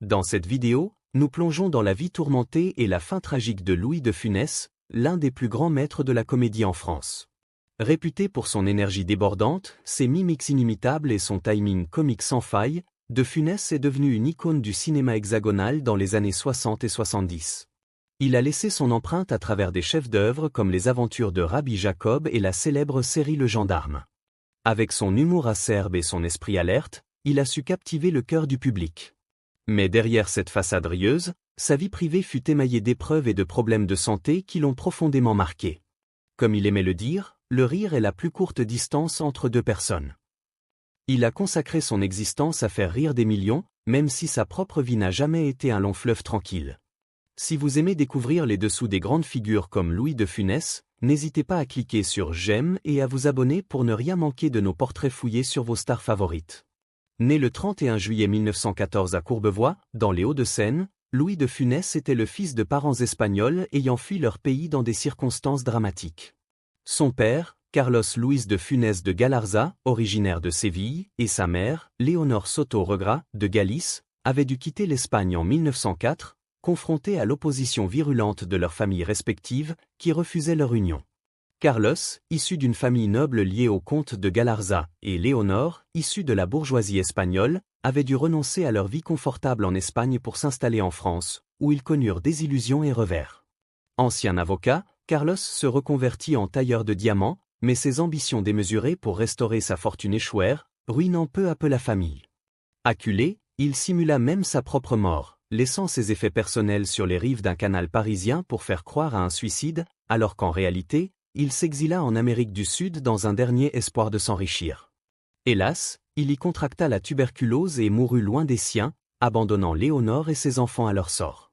Dans cette vidéo, nous plongeons dans la vie tourmentée et la fin tragique de Louis de Funès, l'un des plus grands maîtres de la comédie en France. Réputé pour son énergie débordante, ses mimiques inimitables et son timing comique sans faille, de Funès est devenu une icône du cinéma hexagonal dans les années 60 et 70. Il a laissé son empreinte à travers des chefs-d'œuvre comme Les Aventures de Rabbi Jacob et la célèbre série Le Gendarme. Avec son humour acerbe et son esprit alerte, il a su captiver le cœur du public. Mais derrière cette façade rieuse, sa vie privée fut émaillée d'épreuves et de problèmes de santé qui l'ont profondément marqué. Comme il aimait le dire, le rire est la plus courte distance entre deux personnes. Il a consacré son existence à faire rire des millions, même si sa propre vie n'a jamais été un long fleuve tranquille. Si vous aimez découvrir les dessous des grandes figures comme Louis de Funès, n'hésitez pas à cliquer sur j'aime et à vous abonner pour ne rien manquer de nos portraits fouillés sur vos stars favorites. Né le 31 juillet 1914 à Courbevoie, dans les Hauts-de-Seine, Louis de Funès était le fils de parents espagnols ayant fui leur pays dans des circonstances dramatiques. Son père, Carlos Luis de Funès de Galarza, originaire de Séville, et sa mère, Léonore Soto Regras, de Galice, avaient dû quitter l'Espagne en 1904, confrontés à l'opposition virulente de leurs familles respectives, qui refusaient leur union. Carlos, issu d'une famille noble liée au comte de Galarza, et Léonore, issue de la bourgeoisie espagnole, avaient dû renoncer à leur vie confortable en Espagne pour s'installer en France, où ils connurent désillusions et revers. Ancien avocat, Carlos se reconvertit en tailleur de diamants, mais ses ambitions démesurées pour restaurer sa fortune échouèrent, ruinant peu à peu la famille. Acculé, il simula même sa propre mort, laissant ses effets personnels sur les rives d'un canal parisien pour faire croire à un suicide, alors qu'en réalité, il s'exila en Amérique du Sud dans un dernier espoir de s'enrichir. Hélas, il y contracta la tuberculose et mourut loin des siens, abandonnant Léonore et ses enfants à leur sort.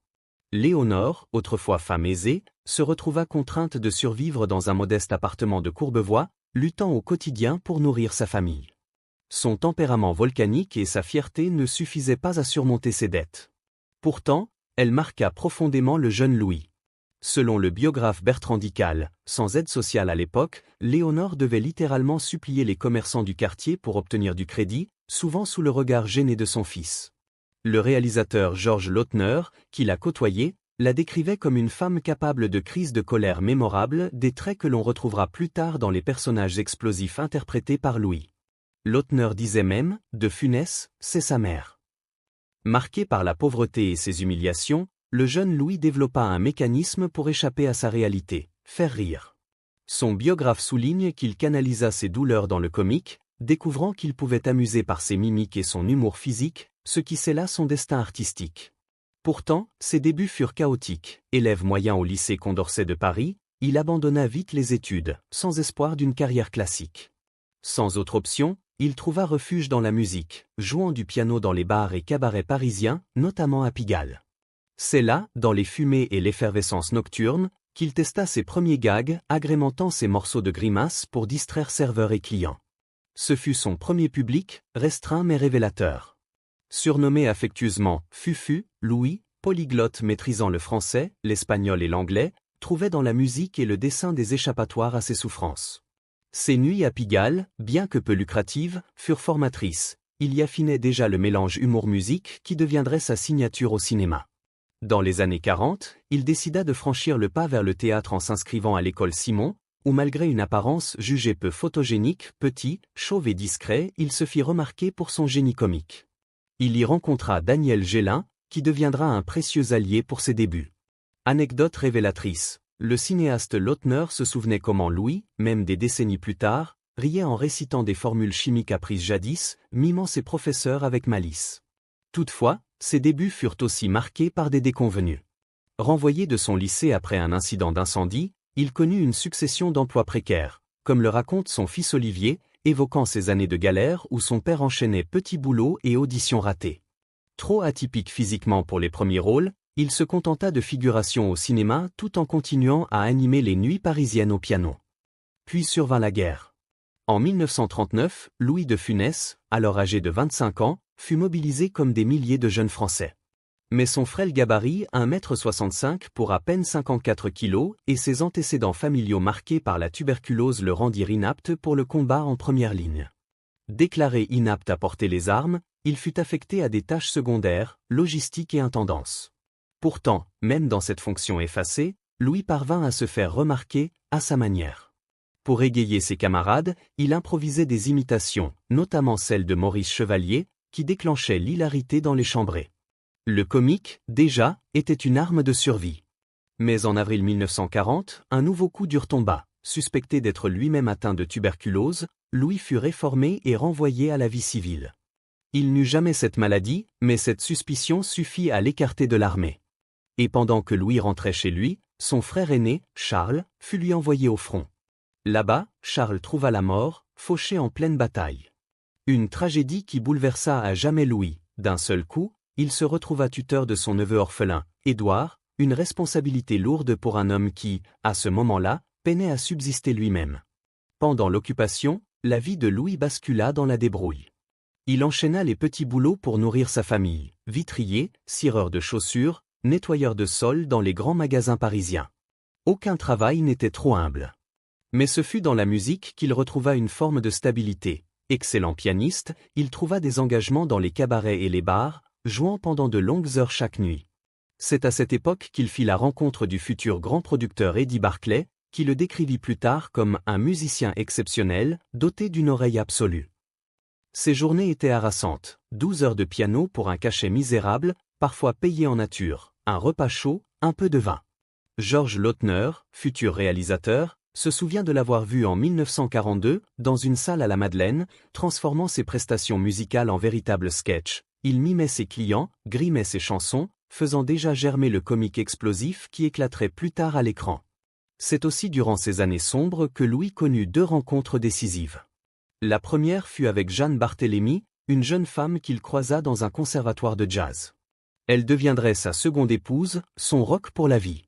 Léonore, autrefois femme aisée, se retrouva contrainte de survivre dans un modeste appartement de Courbevoie, luttant au quotidien pour nourrir sa famille. Son tempérament volcanique et sa fierté ne suffisaient pas à surmonter ses dettes. Pourtant, elle marqua profondément le jeune Louis. Selon le biographe Bertrand Dical, sans aide sociale à l'époque, Léonore devait littéralement supplier les commerçants du quartier pour obtenir du crédit, souvent sous le regard gêné de son fils. Le réalisateur Georges Lautner, qui l'a côtoyée, la décrivait comme une femme capable de crises de colère mémorables, des traits que l'on retrouvera plus tard dans les personnages explosifs interprétés par Louis. Lautner disait même, de Funès, c'est sa mère. Marqué par la pauvreté et ses humiliations, le jeune Louis développa un mécanisme pour échapper à sa réalité, faire rire. Son biographe souligne qu'il canalisa ses douleurs dans le comique, découvrant qu'il pouvait amuser par ses mimiques et son humour physique, ce qui scella son destin artistique. Pourtant, ses débuts furent chaotiques. Élève moyen au lycée Condorcet de Paris, il abandonna vite les études, sans espoir d'une carrière classique. Sans autre option, il trouva refuge dans la musique, jouant du piano dans les bars et cabarets parisiens, notamment à Pigalle. C'est là, dans les fumées et l'effervescence nocturne, qu'il testa ses premiers gags, agrémentant ses morceaux de grimaces pour distraire serveurs et clients. Ce fut son premier public, restreint mais révélateur. Surnommé affectueusement « Fufu », Louis, polyglotte maîtrisant le français, l'espagnol et l'anglais, trouvait dans la musique et le dessin des échappatoires à ses souffrances. Ses nuits à Pigalle, bien que peu lucratives, furent formatrices. Il y affinait déjà le mélange humour-musique qui deviendrait sa signature au cinéma. Dans les années 40, il décida de franchir le pas vers le théâtre en s'inscrivant à l'école Simon, où malgré une apparence jugée peu photogénique, petit, chauve et discret, il se fit remarquer pour son génie comique. Il y rencontra Daniel Gélin, qui deviendra un précieux allié pour ses débuts. Anecdote révélatrice. Le cinéaste Lautner se souvenait comment Louis, même des décennies plus tard, riait en récitant des formules chimiques apprises jadis, mimant ses professeurs avec malice. Toutefois, ses débuts furent aussi marqués par des déconvenues. Renvoyé de son lycée après un incident d'incendie, il connut une succession d'emplois précaires, comme le raconte son fils Olivier, évoquant ses années de galère où son père enchaînait petits boulots et auditions ratées. Trop atypique physiquement pour les premiers rôles, il se contenta de figurations au cinéma tout en continuant à animer les nuits parisiennes au piano. Puis survint la guerre. En 1939, Louis de Funès, alors âgé de 25 ans, fut mobilisé comme des milliers de jeunes Français. Mais son frêle gabarit, 1,65 m pour à peine 54 kg, et ses antécédents familiaux marqués par la tuberculose le rendirent inapte pour le combat en première ligne. Déclaré inapte à porter les armes, il fut affecté à des tâches secondaires, logistique et intendance. Pourtant, même dans cette fonction effacée, Louis parvint à se faire remarquer, à sa manière. Pour égayer ses camarades, il improvisait des imitations, notamment celle de Maurice Chevalier, qui déclenchait l'hilarité dans les chambrées. Le comique, déjà, était une arme de survie. Mais en avril 1940, un nouveau coup dur tomba. Suspecté d'être lui-même atteint de tuberculose, Louis fut réformé et renvoyé à la vie civile. Il n'eut jamais cette maladie, mais cette suspicion suffit à l'écarter de l'armée. Et pendant que Louis rentrait chez lui, son frère aîné, Charles, fut lui envoyé au front. Là-bas, Charles trouva la mort, fauché en pleine bataille. Une tragédie qui bouleversa à jamais Louis. D'un seul coup, il se retrouva tuteur de son neveu orphelin, Édouard, une responsabilité lourde pour un homme qui, à ce moment-là, peinait à subsister lui-même. Pendant l'occupation, la vie de Louis bascula dans la débrouille. Il enchaîna les petits boulots pour nourrir sa famille, vitrier, cireur de chaussures, nettoyeur de sol dans les grands magasins parisiens. Aucun travail n'était trop humble. Mais ce fut dans la musique qu'il retrouva une forme de stabilité. Excellent pianiste, il trouva des engagements dans les cabarets et les bars, jouant pendant de longues heures chaque nuit. C'est à cette époque qu'il fit la rencontre du futur grand producteur Eddie Barclay, qui le décrivit plus tard comme un musicien exceptionnel, doté d'une oreille absolue. Ses journées étaient harassantes, 12 heures de piano pour un cachet misérable, parfois payé en nature, un repas chaud, un peu de vin. Georges Lautner, futur réalisateur, se souvient de l'avoir vu en 1942, dans une salle à la Madeleine, transformant ses prestations musicales en véritables sketchs. Il mimait ses clients, grimait ses chansons, faisant déjà germer le comique explosif qui éclaterait plus tard à l'écran. C'est aussi durant ces années sombres que Louis connut deux rencontres décisives. La première fut avec Jeanne Barthélemy, une jeune femme qu'il croisa dans un conservatoire de jazz. Elle deviendrait sa seconde épouse, son rock pour la vie.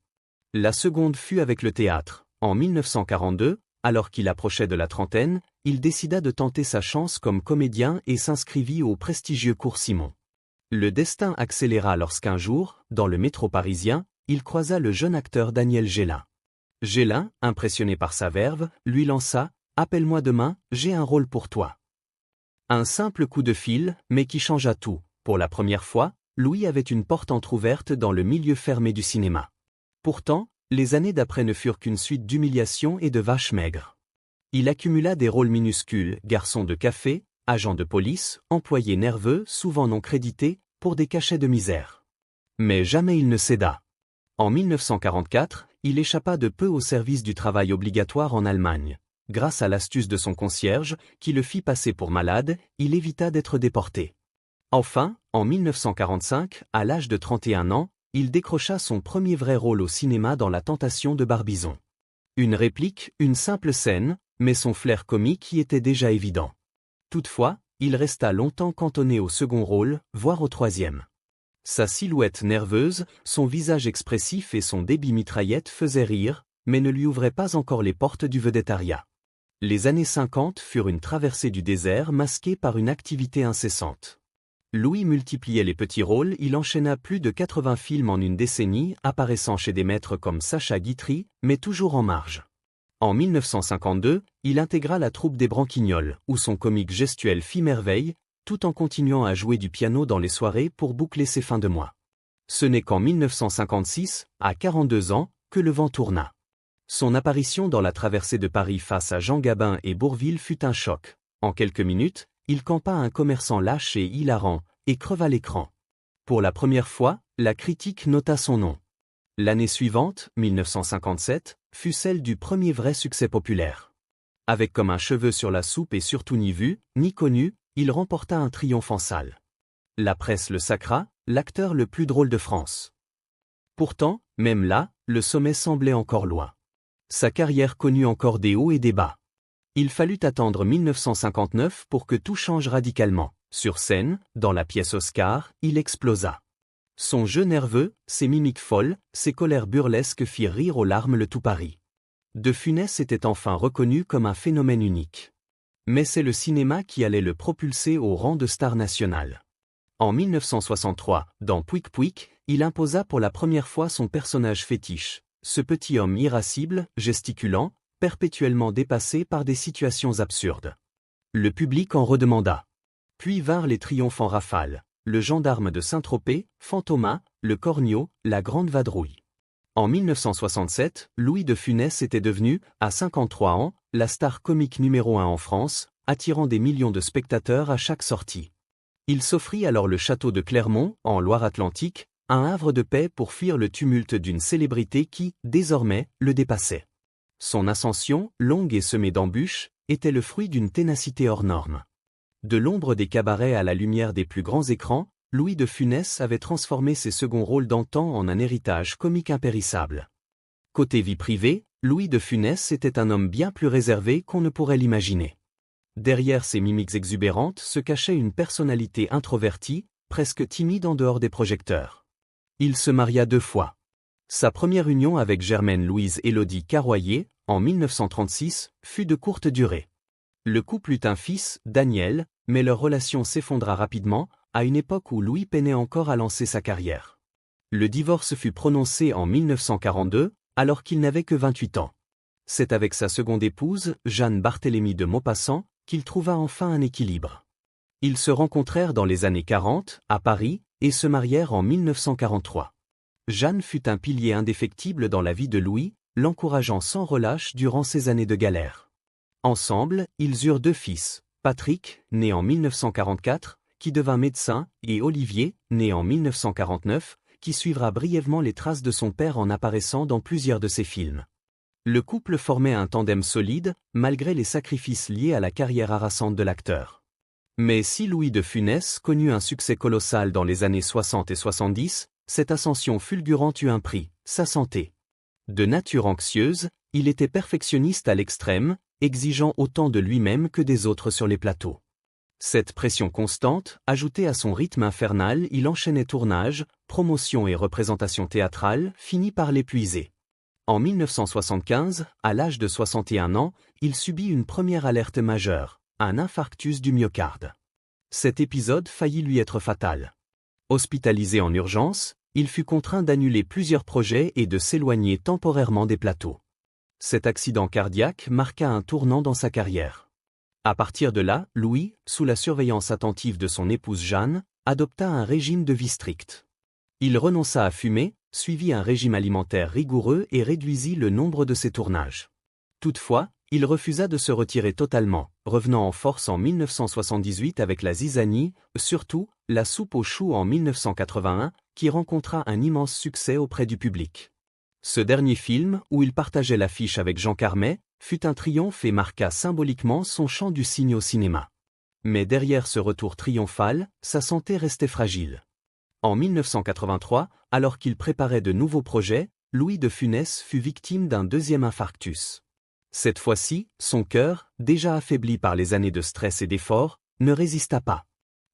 La seconde fut avec le théâtre. En 1942, alors qu'il approchait de la trentaine, il décida de tenter sa chance comme comédien et s'inscrivit au prestigieux cours Simon. Le destin accéléra lorsqu'un jour, dans le métro parisien, il croisa le jeune acteur Daniel Gélin. Gélin, impressionné par sa verve, lui lança « Appelle-moi demain, j'ai un rôle pour toi ». Un simple coup de fil, mais qui changea tout. Pour la première fois, Louis avait une porte entr'ouverte dans le milieu fermé du cinéma. Pourtant, les années d'après ne furent qu'une suite d'humiliations et de vaches maigres. Il accumula des rôles minuscules, garçon de café, agent de police, employé nerveux, souvent non crédité, pour des cachets de misère. Mais jamais il ne céda. En 1944, il échappa de peu au service du travail obligatoire en Allemagne. Grâce à l'astuce de son concierge, qui le fit passer pour malade, il évita d'être déporté. Enfin, en 1945, à l'âge de 31 ans, il décrocha son premier vrai rôle au cinéma dans La Tentation de Barbizon. Une réplique, une simple scène, mais son flair comique y était déjà évident. Toutefois, il resta longtemps cantonné au second rôle, voire au troisième. Sa silhouette nerveuse, son visage expressif et son débit mitraillette faisaient rire, mais ne lui ouvraient pas encore les portes du vedettariat. Les années 50 furent une traversée du désert masquée par une activité incessante. Louis multipliait les petits rôles, il enchaîna plus de 80 films en une décennie, apparaissant chez des maîtres comme Sacha Guitry, mais toujours en marge. En 1952, il intégra la troupe des Branquignoles, où son comique gestuel fit merveille, tout en continuant à jouer du piano dans les soirées pour boucler ses fins de mois. Ce n'est qu'en 1956, à 42 ans, que le vent tourna. Son apparition dans la traversée de Paris face à Jean Gabin et Bourvil fut un choc. En quelques minutes, il campa un commerçant lâche et hilarant, et creva l'écran. Pour la première fois, la critique nota son nom. L'année suivante, 1957, fut celle du premier vrai succès populaire. Avec comme un cheveu sur la soupe et surtout ni vu, ni connu, il remporta un triomphe en salle. La presse le sacra, l'acteur le plus drôle de France. Pourtant, même là, le sommet semblait encore loin. Sa carrière connut encore des hauts et des bas. Il fallut attendre 1959 pour que tout change radicalement. Sur scène, dans la pièce Oscar, il explosa. Son jeu nerveux, ses mimiques folles, ses colères burlesques firent rire aux larmes le tout Paris. De Funès était enfin reconnu comme un phénomène unique. Mais c'est le cinéma qui allait le propulser au rang de star nationale. En 1963, dans Pouic Pouic, il imposa pour la première fois son personnage fétiche, ce petit homme irascible, gesticulant, perpétuellement dépassé par des situations absurdes. Le public en redemanda. Puis vinrent les triomphes en rafale, le Gendarme de Saint-Tropez, Fantomas, le Cornio, la Grande Vadrouille. En 1967, Louis de Funès était devenu, à 53 ans, la star comique numéro 1 en France, attirant des millions de spectateurs à chaque sortie. Il s'offrit alors le château de Clermont, en Loire-Atlantique, un havre de paix pour fuir le tumulte d'une célébrité qui, désormais, le dépassait. Son ascension, longue et semée d'embûches, était le fruit d'une ténacité hors norme. De l'ombre des cabarets à la lumière des plus grands écrans, Louis de Funès avait transformé ses seconds rôles d'antan en un héritage comique impérissable. Côté vie privée, Louis de Funès était un homme bien plus réservé qu'on ne pourrait l'imaginer. Derrière ses mimiques exubérantes se cachait une personnalité introvertie, presque timide en dehors des projecteurs. Il se maria 2 fois. Sa première union avec Germaine Louise Élodie Carroyer, en 1936, fut de courte durée. Le couple eut un fils, Daniel, mais leur relation s'effondra rapidement, à une époque où Louis peinait encore à lancer sa carrière. Le divorce fut prononcé en 1942, alors qu'il n'avait que 28 ans. C'est avec sa seconde épouse, Jeanne Barthélemy de Maupassant, qu'il trouva enfin un équilibre. Ils se rencontrèrent dans les années 40, à Paris, et se marièrent en 1943. Jeanne fut un pilier indéfectible dans la vie de Louis, l'encourageant sans relâche durant ses années de galère. Ensemble, ils eurent 2 fils, Patrick, né en 1944, qui devint médecin, et Olivier, né en 1949, qui suivra brièvement les traces de son père en apparaissant dans plusieurs de ses films. Le couple formait un tandem solide, malgré les sacrifices liés à la carrière harassante de l'acteur. Mais si Louis de Funès connut un succès colossal dans les années 60 et 70, cette ascension fulgurante eut un prix, sa santé. De nature anxieuse, il était perfectionniste à l'extrême, exigeant autant de lui-même que des autres sur les plateaux. Cette pression constante, ajoutée à son rythme infernal, il enchaînait tournages, promotions et représentations théâtrales, finit par l'épuiser. En 1975, à l'âge de 61 ans, il subit une première alerte majeure, un infarctus du myocarde. Cet épisode faillit lui être fatal. Hospitalisé en urgence, il fut contraint d'annuler plusieurs projets et de s'éloigner temporairement des plateaux. Cet accident cardiaque marqua un tournant dans sa carrière. À partir de là, Louis, sous la surveillance attentive de son épouse Jeanne, adopta un régime de vie strict. Il renonça à fumer, suivit un régime alimentaire rigoureux et réduisit le nombre de ses tournages. Toutefois, il refusa de se retirer totalement, revenant en force en 1978 avec la zizanie, surtout, la soupe aux choux en 1981, qui rencontra un immense succès auprès du public. Ce dernier film, où il partageait l'affiche avec Jean Carmet, fut un triomphe et marqua symboliquement son chant du cygne au cinéma. Mais derrière ce retour triomphal, sa santé restait fragile. En 1983, alors qu'il préparait de nouveaux projets, Louis de Funès fut victime d'un deuxième infarctus. Cette fois-ci, son cœur, déjà affaibli par les années de stress et d'efforts, ne résista pas.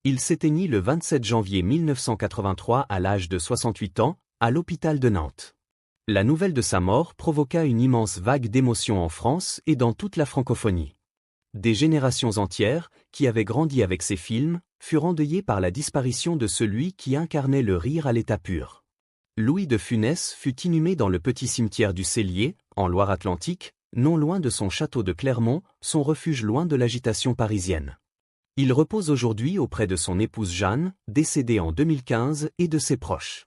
Il s'éteignit le 27 janvier 1983 à l'âge de 68 ans, à l'hôpital de Nantes. La nouvelle de sa mort provoqua une immense vague d'émotions en France et dans toute la francophonie. Des générations entières, qui avaient grandi avec ses films, furent endeuillées par la disparition de celui qui incarnait le rire à l'état pur. Louis de Funès fut inhumé dans le petit cimetière du Cellier, en Loire-Atlantique, non loin de son château de Clermont, son refuge loin de l'agitation parisienne. Il repose aujourd'hui auprès de son épouse Jeanne, décédée en 2015, et de ses proches.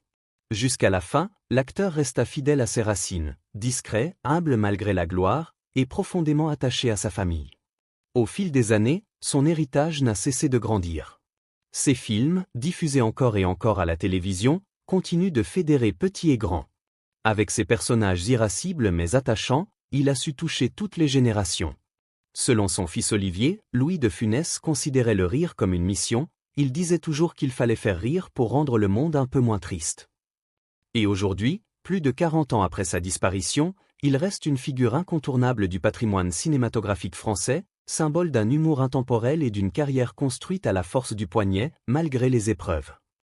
Jusqu'à la fin, l'acteur resta fidèle à ses racines, discret, humble malgré la gloire, et profondément attaché à sa famille. Au fil des années, son héritage n'a cessé de grandir. Ses films, diffusés encore et encore à la télévision, continuent de fédérer petits et grands. Avec ses personnages irascibles mais attachants, il a su toucher toutes les générations. Selon son fils Olivier, Louis de Funès considérait le rire comme une mission, il disait toujours qu'il fallait faire rire pour rendre le monde un peu moins triste. Et aujourd'hui, plus de 40 ans après sa disparition, il reste une figure incontournable du patrimoine cinématographique français, symbole d'un humour intemporel et d'une carrière construite à la force du poignet, malgré les épreuves.